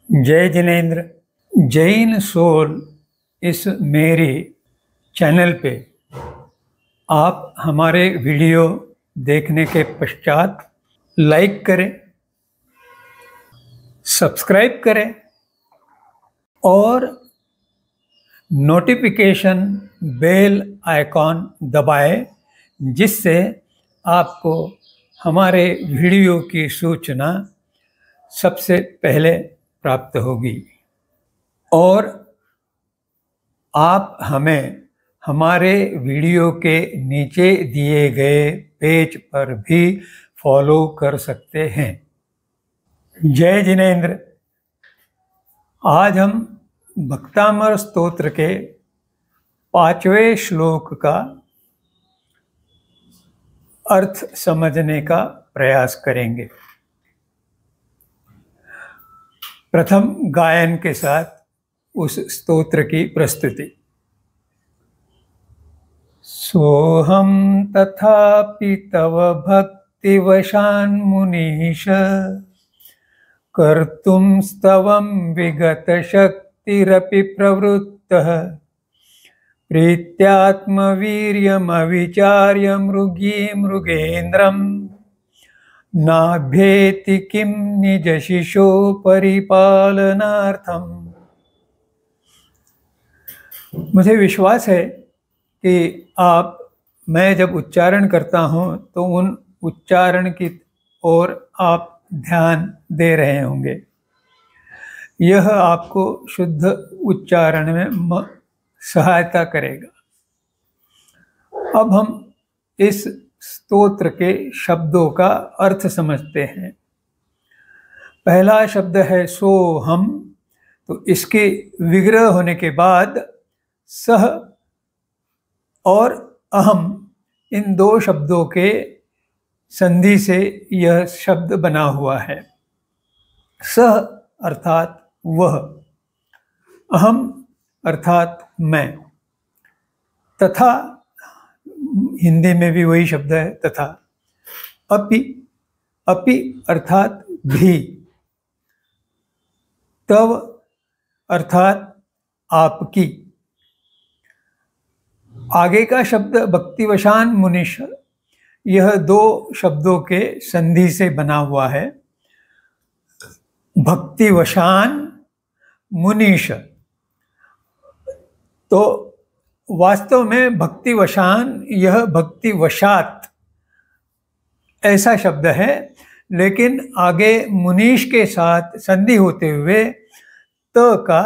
जय जिनेन्द्र। जैन सोल इस मेरी चैनल पे आप हमारे वीडियो देखने के पश्चात लाइक करें, सब्सक्राइब करें और नोटिफिकेशन बेल आइकॉन दबाएं, जिससे आपको हमारे वीडियो की सूचना सबसे पहले प्राप्त होगी। और आप हमें हमारे वीडियो के नीचे दिए गए पेज पर भी फॉलो कर सकते हैं। जय जिनेन्द्र। आज हम भक्तामर स्तोत्र के 5वें श्लोक का अर्थ समझने का प्रयास करेंगे। प्रथम गायन के साथ उस स्तोत्र की प्रस्तुति। सोहम तथापि तव भक्तिवशान् मुनीश, कर्तुं स्तवं विगत शक्तिरपि प्रवृत्तः, प्रीत्यात्मवीर्यमविचार्य मृगेन्द्रं, नाभ्येति किं निज शिशो परिपालनार्थम। मुझे विश्वास है कि मैं जब उच्चारण करता हूँ तो उन उच्चारण की ओर आप ध्यान दे रहे होंगे। यह आपको शुद्ध उच्चारण में सहायता करेगा। अब हम इस स्तोत्र के शब्दों का अर्थ समझते हैं। पहला शब्द है सोहम, तो इसके विग्रह होने के बाद सह और अहम, इन दो शब्दों के संधि से यह शब्द बना हुआ है। सह अर्थात वह, अहम अर्थात मैं, तथा हिंदी में भी वही शब्द है तथा। अपि, अपि अर्थात भी, तव अर्थात आपकी। आगे का शब्द भक्तिवशान मुनीश, यह दो शब्दों के संधि से बना हुआ है। भक्तिवशान मुनीश, तो वास्तव में भक्तिवशान यह भक्तिवशात ऐसा शब्द है, लेकिन आगे मुनीश के साथ संधि होते हुए त का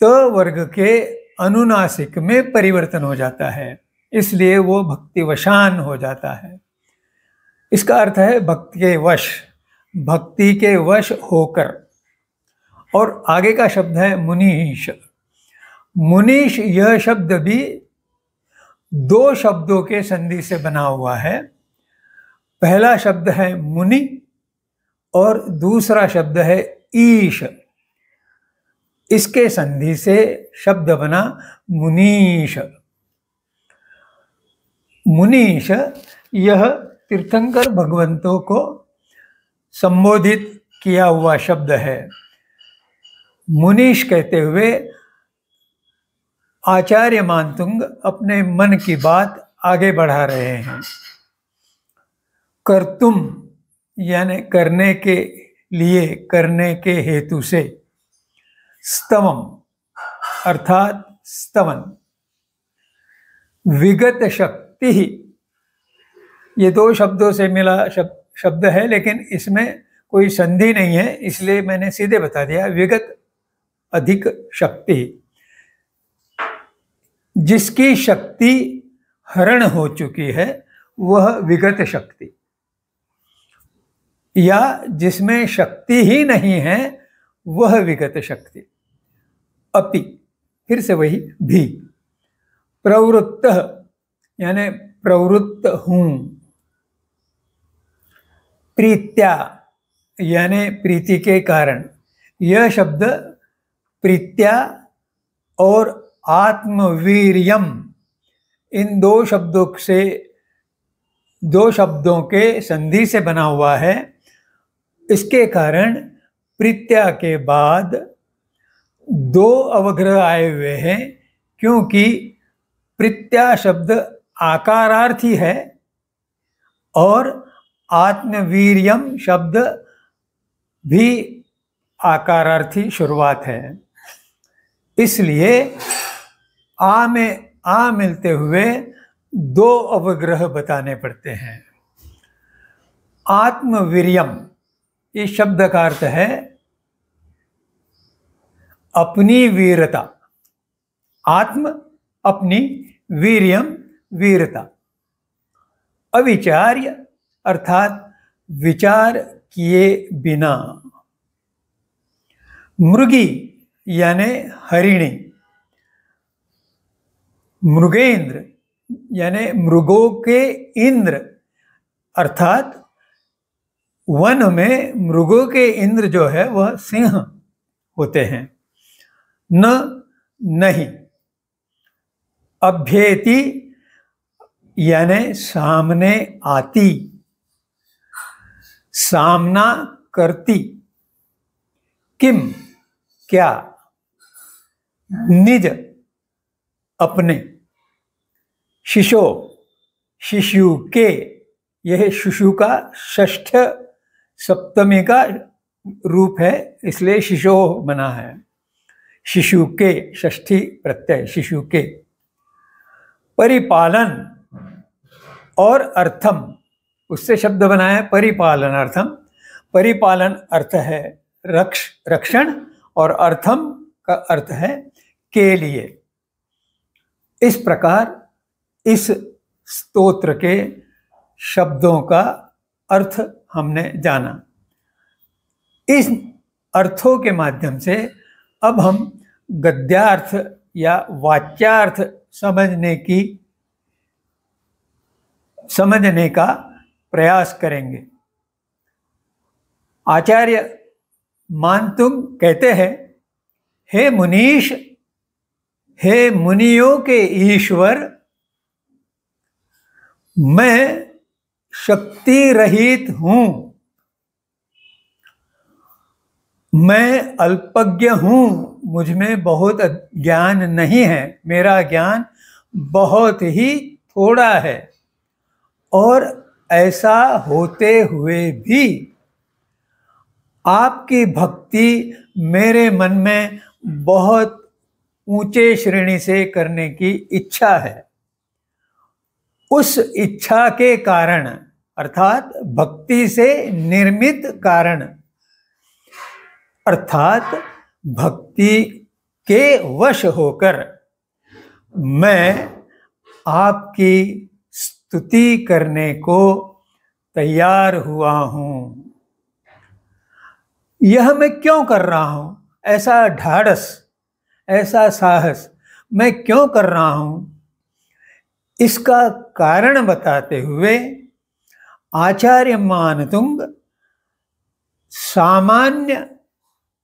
त वर्ग के अनुनासिक में परिवर्तन हो जाता है, इसलिए वो भक्तिवशान हो जाता है। इसका अर्थ है भक्ति के वश, भक्ति के वश होकर। और आगे का शब्द है मुनीश। मुनीश यह शब्द भी दो शब्दों के संधि से बना हुआ है। पहला शब्द है मुनि और दूसरा शब्द है ईश। इसके संधि से शब्द बना मुनीश। मुनीश यह तीर्थंकर भगवंतों को संबोधित किया हुआ शब्द है। मुनीश कहते हुए आचार्य मानतुंग अपने मन की बात आगे बढ़ा रहे हैं। कर्तुम यानी करने के लिए, करने के हेतु से। स्तवम अर्थात स्तवन। विगत शक्ति, ये दो शब्दों से मिला शब्द है, लेकिन इसमें कोई संधि नहीं है, इसलिए मैंने सीधे बता दिया। विगत अधिक शक्ति, जिसकी शक्ति हरण हो चुकी है वह विगत शक्ति, या जिसमें शक्ति ही नहीं है वह विगत शक्ति। अपि, फिर से वही भी। प्रवृत्त यानी प्रवृत्त हूं। प्रीत्या यानी प्रीति के कारण। यह शब्द प्रीत्या और आत्मवीर्यम, इन दो शब्दों के संधि से बना हुआ है। इसके कारण प्रत्यय के बाद दो अवग्रह आए हुए हैं, क्योंकि प्रत्यय शब्द आकारार्थी है और आत्मवीर्यम शब्द भी आकारार्थी शुरुआत है। इसलिए आ में आ मिलते हुए दो अवग्रह बताने पड़ते हैं। आत्मवीर्यम इस शब्द का अर्थ है अपनी वीरता। आत्म अपनी, वीर्यम वीरता। अविचार्य अर्थात विचार किए बिना। मृगी यानी हरिणी। मृगेंद्र यानी मृगों के इंद्र, अर्थात वन में मृगों के इंद्र जो है वह सिंह होते हैं। न नहीं। अभ्येति यानी सामने आती, सामना करती। किम क्या। निज अपने। शिशो शिशु के, यह शिशु का षष्ठ सप्तमी का रूप है, इसलिए शिशो बना है। शिशु के, षष्ठी प्रत्यय, शिशु के। परिपालन और अर्थम, उससे शब्द बना है परिपालन अर्थम। परिपालन अर्थ है रक्षण और अर्थम का अर्थ है के लिए। इस प्रकार इस स्तोत्र के शब्दों का अर्थ हमने जाना। इस अर्थों के माध्यम से अब हम गद्यार्थ या वाच्यार्थ समझने का प्रयास करेंगे। आचार्य मानतुंग कहते हैं, हे मुनीश, हे मुनियों के ईश्वर, मैं शक्ति रहित हूं, मैं अल्पज्ञ हूं, मुझ में बहुत ज्ञान नहीं है, मेरा ज्ञान बहुत ही थोड़ा है। और ऐसा होते हुए भी आपकी भक्ति मेरे मन में बहुत ऊंचे श्रेणी से करने की इच्छा है। उस इच्छा के कारण, अर्थात भक्ति से निर्मित कारण, अर्थात भक्ति के वश होकर मैं आपकी स्तुति करने को तैयार हुआ हूं। यह मैं क्यों कर रहा हूं? ऐसा ढाढ़स, ऐसा साहस मैं क्यों कर रहा हूं? इसका कारण बताते हुए आचार्य मानतुंग सामान्य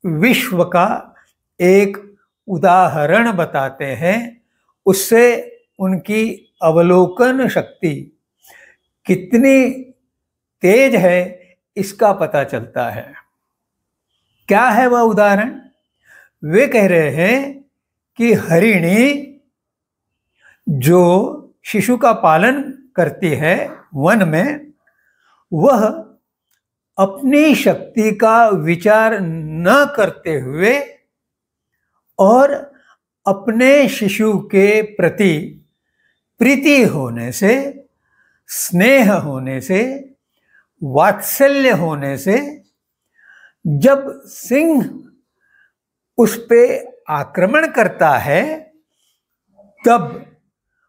विश्व का एक उदाहरण बताते हैं। उससे उनकी अवलोकन शक्ति कितनी तेज है इसका पता चलता है। क्या है वह उदाहरण? वे कह रहे हैं कि हरिणी जो शिशु का पालन करती है वन में, वह अपनी शक्ति का विचार न करते हुए और अपने शिशु के प्रति प्रीति होने से, स्नेह होने से, वात्सल्य होने से, जब सिंह उस पे आक्रमण करता है तब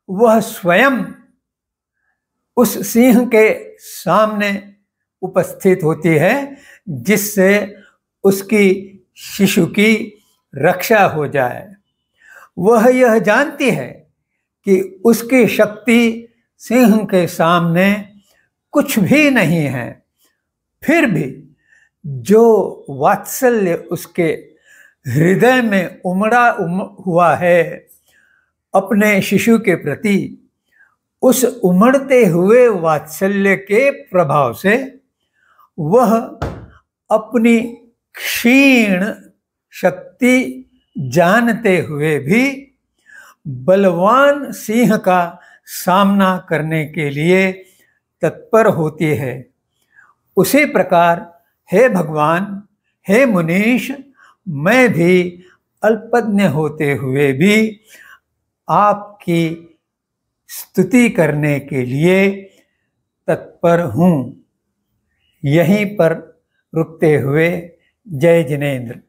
वह स्वयं उस सिंह के सामने उपस्थित होती है, जिससे उसकी शिशु की रक्षा हो जाए। वह यह जानती है कि उसकी शक्ति सिंह के सामने कुछ भी नहीं है, फिर भी जो वात्सल्य उसके हृदय में उमड़ा हुआ है अपने शिशु के प्रति, उस उमड़ते हुए वात्सल्य के प्रभाव से वह अपनी क्षीण शक्ति जानते हुए भी बलवान सिंह का सामना करने के लिए तत्पर होती है। उसी प्रकार हे भगवान, हे मुनीश, मैं भी अल्पज्ञ होते हुए भी आपकी स्तुति करने के लिए तत्पर हूँ। यहीं पर रुकते हुए जय जिनेंद्र।